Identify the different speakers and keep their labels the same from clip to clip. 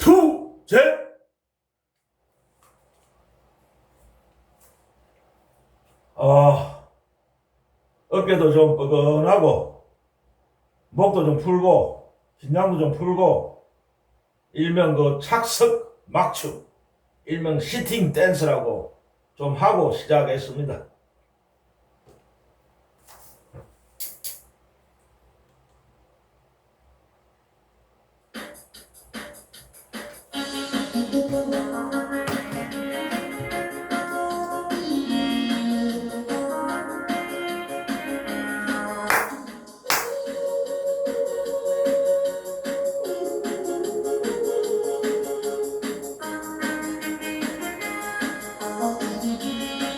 Speaker 1: 투쟁! 어깨도 좀 뻐근하고, 목도 좀 풀고, 긴장도 좀 풀고, 일명 그 착석 막춤, 일명 시팅 댄스라고 좀 하고 시작했습니다.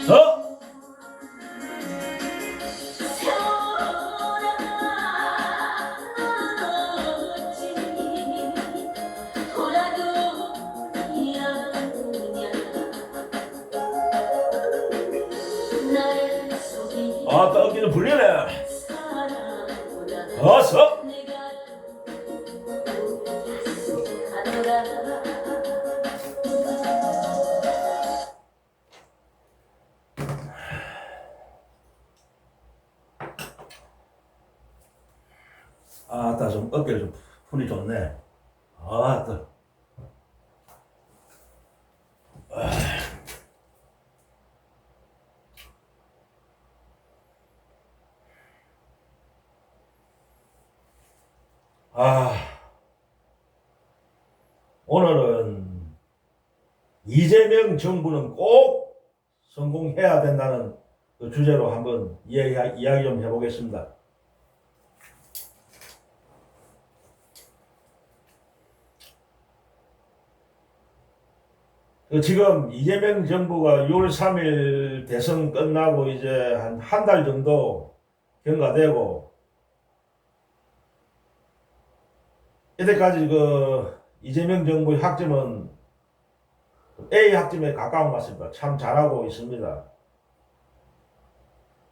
Speaker 1: 서! 어깨는 불리네. 어서! 좀 어깨를 좀 풀이 좋네. 아따. 오늘은 이재명 정부는 꼭 성공해야 된다는 그 주제로 한번 이야기 좀 해보겠습니다. 지금 이재명 정부가 6월 3일 대선 끝나고 이제 한 달 정도 경과되고, 이때까지 그 이재명 정부의 학점은 A 학점에 가까운 것 같습니다. 참 잘하고 있습니다.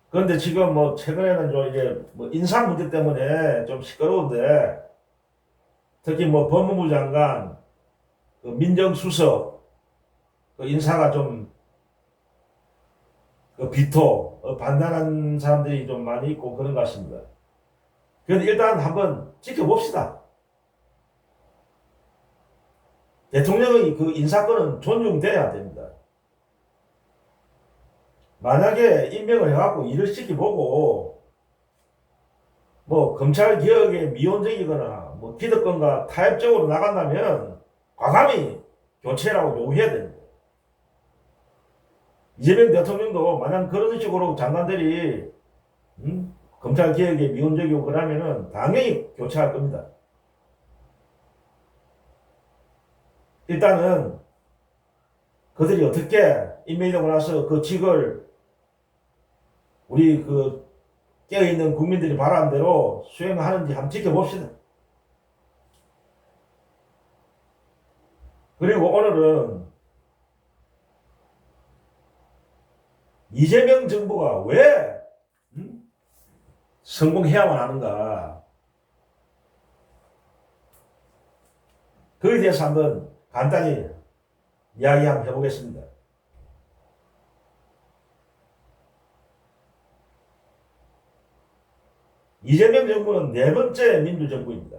Speaker 1: 그런데 지금 뭐 최근에는 좀 이제 뭐 인사 문제 때문에 좀 시끄러운데, 특히 뭐 법무부 장관, 그 민정수석, 그 인사가 좀 그 비토, 반대하는 사람들이 좀 많이 있고 그런 것 같습니다. 그런데 일단 한번 지켜봅시다. 대통령의 그 인사권은 존중돼야 됩니다. 만약에 임명을 해갖고 일을 시켜보고, 뭐 검찰 개혁에 미온적이거나 뭐 기득권과 타협적으로 나간다면 과감히 교체라고 요구해야 됩니다. 이재명 대통령도 만약 그런 식으로 장관들이 검찰 개혁에 미온적이고 그러면은 당연히 교체할 겁니다. 일단은 그들이 어떻게 임명이 되고 나서 그 직을 우리 그 깨어있는 국민들이 바라는 대로 수행하는지 한번 지켜봅시다. 그리고 오늘은 이재명 정부가 왜 성공해야만 하는가, 그에 대해서 한번 간단히 이야기 한번 해보겠습니다. 이재명 정부는 네 번째 민주정부입니다.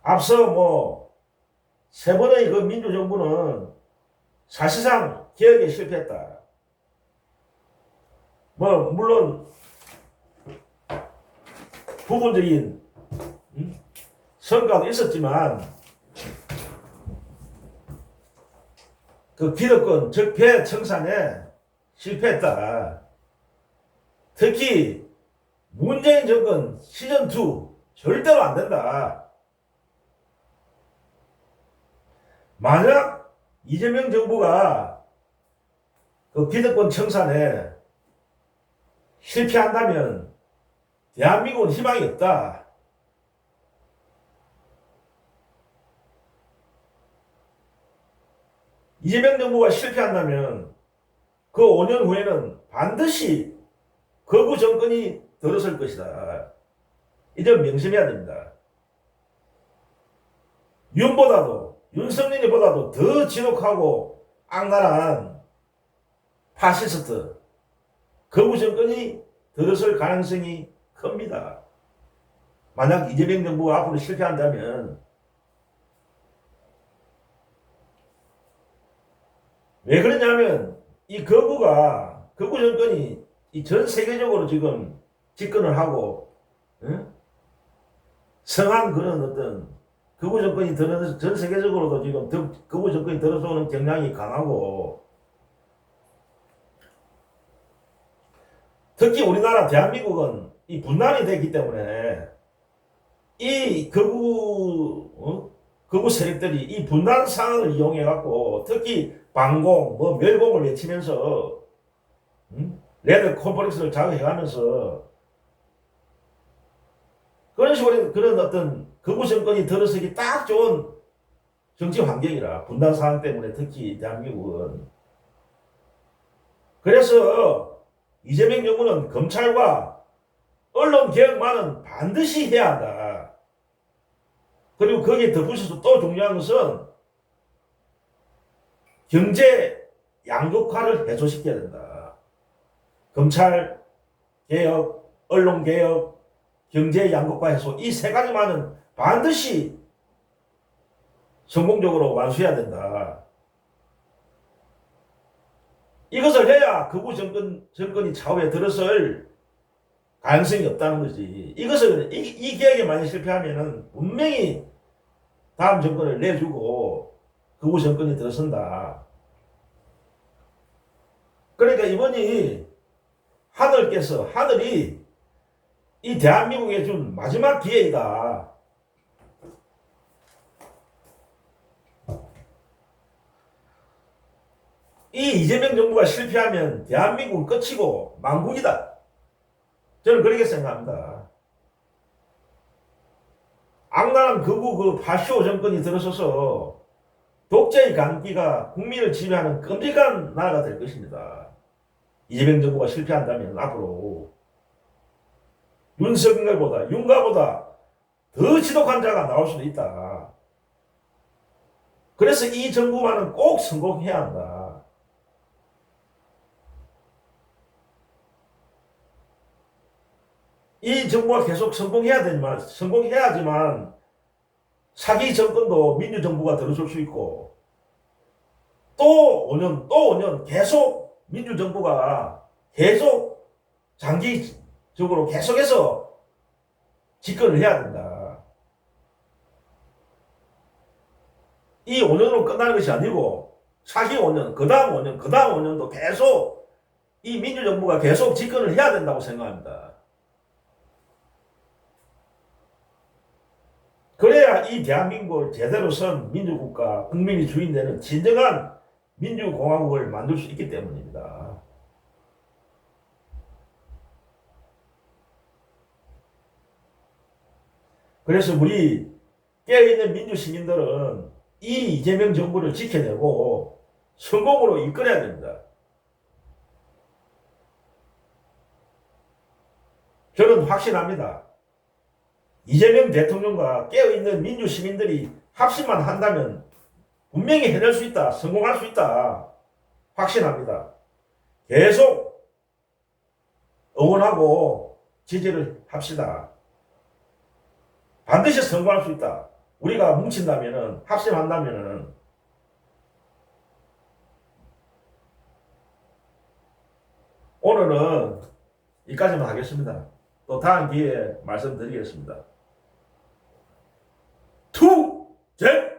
Speaker 1: 앞서 뭐 세 번의 그 민주정부는 사실상 개혁에 실패했다. 뭐 물론 부분적인 성과도 있었지만 그 기득권 적폐 청산에 실패했다. 특히 문재인 정권 시즌2 절대로 안 된다. 만약 이재명 정부가 그 기득권 청산에 실패한다면 대한민국은 희망이 없다. 이재명 정부가 실패한다면 그 5년 후에는 반드시 거구 정권이 들어설 것이다. 이 점 명심해야 됩니다. 윤석열이보다도 더 지독하고 악랄한 파시스트 거부 정권이 들어설 가능성이 큽니다. 만약 이재명 정부가 앞으로 실패한다면. 왜 그러냐면 이 거부 정권이 이 전 세계적으로 지금 집권을 하고, 응? 성한 그런 어떤 거부 정권이 전 세계적으로도 지금 거부 정권이 들어서는 경향이 강하고, 특히 우리나라 대한민국은 이 분단이 됐기 때문에 이 거부 세력들이 이 분단 상황을 이용해 갖고 특히 반공, 멸공을 외치면서 레드 콤플렉스를 자극해가면서 그런 식으로 그런 어떤 거부 정권이 들어서기 딱 좋은 정치 환경이라 분단 상황 때문에 특히 대한민국은. 그래서 이재명 정부는 검찰과 언론 개혁만은 반드시 해야 한다. 그리고 거기에 덧붙여서 또 중요한 것은 경제 양극화를 해소시켜야 된다. 검찰 개혁, 언론 개혁, 경제 양극화 해소 이 세 가지만은 반드시 성공적으로 완수해야 된다. 이것을 해야 극우 정권이 차후에 들어설 가능성이 없다는 거지. 이 계획에 만약 실패하면은 분명히 다음 정권을 내주고 극우 정권이 들어선다. 그러니까 이번이 하늘이 이 대한민국에 준 마지막 기회이다. 이 이재명 정부가 실패하면 대한민국은 끝이고 망국이다. 저는 그렇게 생각합니다. 악랄한 극우 파쇼 정권이 들어서서 독재의 강기가 국민을 지배하는 끔찍한 나라가 될 것입니다. 이재명 정부가 실패한다면 앞으로 윤가보다 더 지독한 자가 나올 수도 있다. 그래서 이 정부만은 꼭 성공해야 한다. 이 정부가 계속 성공해야지만 사기 정권도 민주정부가 들어설 수 있고 또 5년 계속 민주정부가 계속 장기적으로 계속해서 집권을 해야 된다. 이 5년으로 끝나는 것이 아니고 차기 5년, 그 다음 5년도 계속 이 민주정부가 계속 집권을 해야 된다고 생각합니다. 그래야 이 대한민국을 제대로 선 민주국가, 국민이 주인되는 진정한 민주공화국을 만들 수 있기 때문입니다. 그래서 우리 깨어있는 민주시민들은 이 이재명 정부를 지켜내고 성공으로 이끌어야 됩니다. 저는 확신합니다. 이재명 대통령과 깨어있는 민주시민들이 합심만 한다면 분명히 해낼 수 있다. 성공할 수 있다. 확신합니다. 계속 응원하고 지지를 합시다. 반드시 성공할 수 있다. 우리가 뭉친다면은, 합심한다면은, 오늘은 여기까지만 하겠습니다. 또 다음 기회에 말씀드리겠습니다. 투쟁!